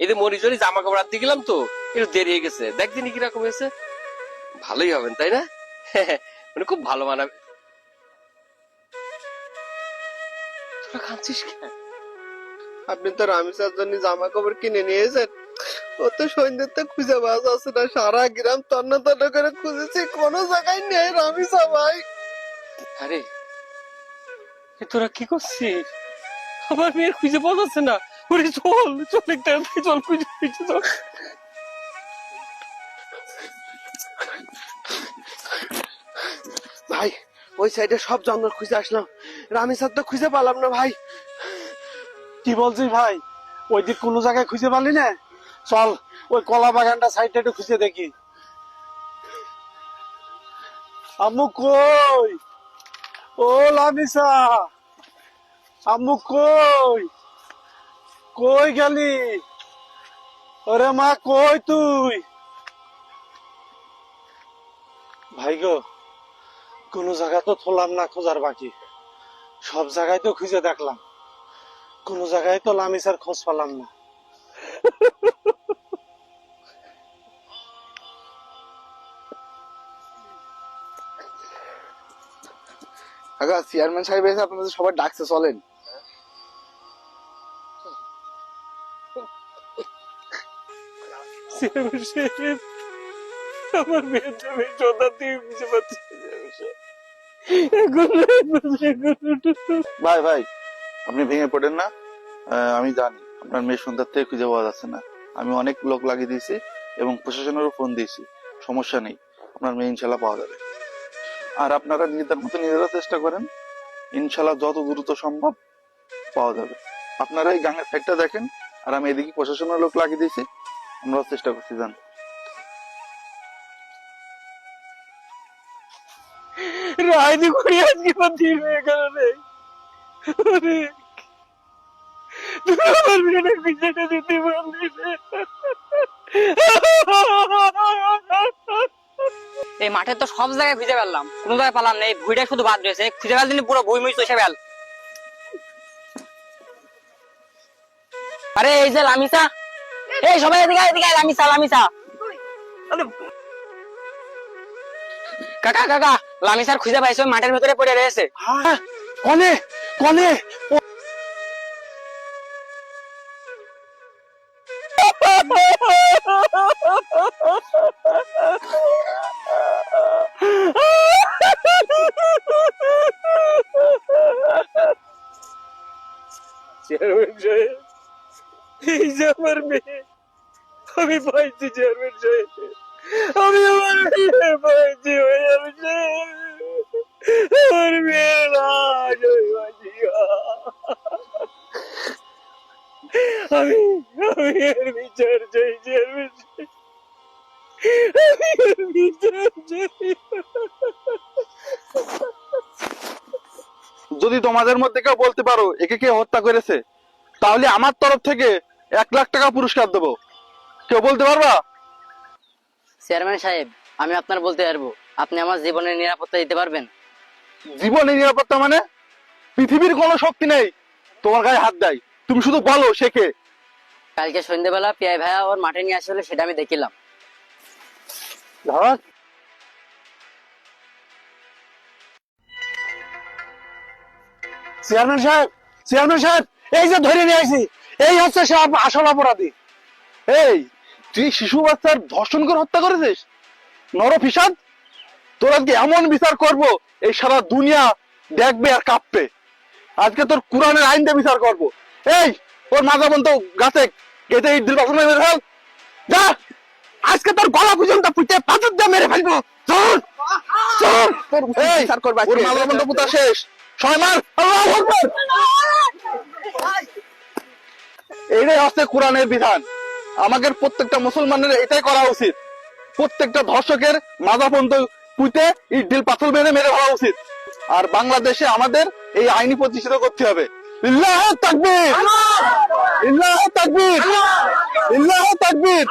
এই যে মরিচরি জামা কাপড় আনতে গেলাম তো একটু দেরি হয়ে গেছে, দেখ দিনই কিরকম হয়েছে। ভালোই হবেন তাই না? মানে খুব ভালো মানাবে। তোরা কাঁদছিস কেন? আপনি তো রামিসার জন্য জামা কাপড় কিনে নিয়েছেন, ও তো সন্ধ্যেতে খুঁজে পাওয়া যাচ্ছে না, সারা গ্রাম তন্ন তন্ন করে খুঁজেছি, কোনো জায়গায় নেই রামিসা ভাই। আরে এ তোরা কি করছিস? আমার মেয়ের খুঁজে পাওয়া যাচ্ছে না। ওরে চল চল, একটা চল, খুঁজে খুঁজে চল। ভাই ওই সাইডে সব জঙ্গল খুঁজে আসলাম, রামিসার তো খুঁজে পেলাম না ভাই। কি বলছিস ভাই? ওই দিক কোনো জায়গায় খুঁজে পালি না? চল ওই কলা বাগানটা সাইডটা একটু খুঁজে দেখি। আম্মু কই? ও লামিসা, আম্মু কই? কই গেলি? ওরে মা কই তুই? ভাই গো, কোনো জায়গা তো থলাম না খোঁজার বাকি, সব জায়গায় তো খুঁজে দেখলাম, কোনো জায়গায় তো লামিসার খোঁজ পেলাম না। আগা চেয়ারম্যান সাহেব এসে আপনাদের সবাই ডাকছে, চলেন। আমার মেয়ের জন্য চোদা দিয়ে খুঁজে পাচ্ছি। ভাই ভাই, আপনি ভেঙে পড়েন না। আমি জানি আপনার মেয়ে সন্ধ্যার থেকে খুঁজে পাওয়া যাচ্ছে না। আমি অনেক লোক লাগিয়ে দিয়েছি এবং প্রশাসনেরও ফোন দিয়েছি, সমস্যা নেই, আপনার মেয়ে ইনশাল্লাহ পাওয়া যাবে। আর আপনারা নিজেদের মতো নিজেরা চেষ্টা করেন, ইনশাল্লাহ যত দ্রুত সম্ভব পাওয়া যাবে। আপনারা এই গাঙের সাইডটা দেখেন, আর আমি এদিকে প্রশাসনের লোক লাগিয়ে দিয়েছি, আমরাও চেষ্টা করছি। জান রায়দি করি আজকে বাতিল হয়ে গেল রে। তুমি আমার মেয়েটার পিছনে দিতে পারলি রে। এই মাঠে তো সব জায়গায় খুঁজে পেলাম, কোনো জায়গায় পেলাম না। এই ভুইটা শুধু বাদ রয়েছে, খুঁজে পেল দিন পুরো বই মুই চষে পেল। আরে এই যে লামিসা, এই সবাই এদিকে আয়, এদিকে আয়, লামিসা লামিসা। কাকা কাকা, লামিসার খুঁজে পাইছো, মাঠের ভেতরে পড়ে রয়েছে। হ্যাঁ, কনে কনে চেয়ারম্যান সাহেব, এই যে আমার মেয়ে, আমি পাইছি চেয়ারম্যান সাহেব, আমি আমার মেয়ে পাইছি। হয়ে যাবে আমার মেয়ে লাশ, আমি আমি এর বিচার চাই চেয়ারম্যান সাহেব, আমি এর বিচার চাই। যদি তোমাদের মধ্যে কেউ বলতে পারো একে কে হত্যা করেছে, তাহলে আমার তরফ থেকে 1,00,000 টাকা পুরস্কার দেবো। কেউ বলতে পারবা? চেয়ারম্যান সাহেব, আমি আপনার বলতে পারবো, আপনি আমার জীবনের নিরাপত্তা দিতে পারবেন? জীবনের নিরাপত্তা মানে? পৃথিবীর কোনো শক্তি নেই তোমার গায়ে হাত দেয়, তুমি শুধু বলো সে কে। কালকে সন্ধ্যেবেলা পিয়াই ভাইয়া ওর মাঠে নিয়ে আসলে সেটা আমি দেখিলাম। ধর চেয়ারম্যান সাহেব, চেয়ারম্যান সাহেব, এই যে ধরে নিয়ে আসি, এই হচ্ছে সে আসল অপরাধী। এই তুই শিশু বাচ্চার ধর্ষণ করে হত্যা করেছিস, নরপিশাচ! তোর আজকে এমন বিচার করব, এই সারা দুনিয়া দেখবে আর কাঁপবে। আজকে তোর কোরআনের আইন দিয়ে বিচার করব। এই ওর মাজা বন্ধ গাছে গেটে ইট দিল বাসন মেরে ফেল, যা! আজকে তোর গলা পর্যন্ত পুঁতে পাথর দিয়ে মেরে ফেলবো। চল চল, এই ওর মাজা বন্ধ পুঁতা শেষ, সময় মার। আল্লাহু আকবার। এটাই হচ্ছে কোরআনের বিধান, আমাদের প্রত্যেকটা মুসলমানের এটাই করা উচিত। প্রত্যেকটা ধর্ষকের মাজা পর্যন্ত পুঁতে ইট ঢিল পাথর মেরে মেরে ফেলা উচিত। আর বাংলাদেশে আমাদের এই আইনি প্রতিষ্ঠিত করতে হবে। আল্লাহু তাকবীর, আল্লাহু তাকবীর, আল্লাহু তাকবীর।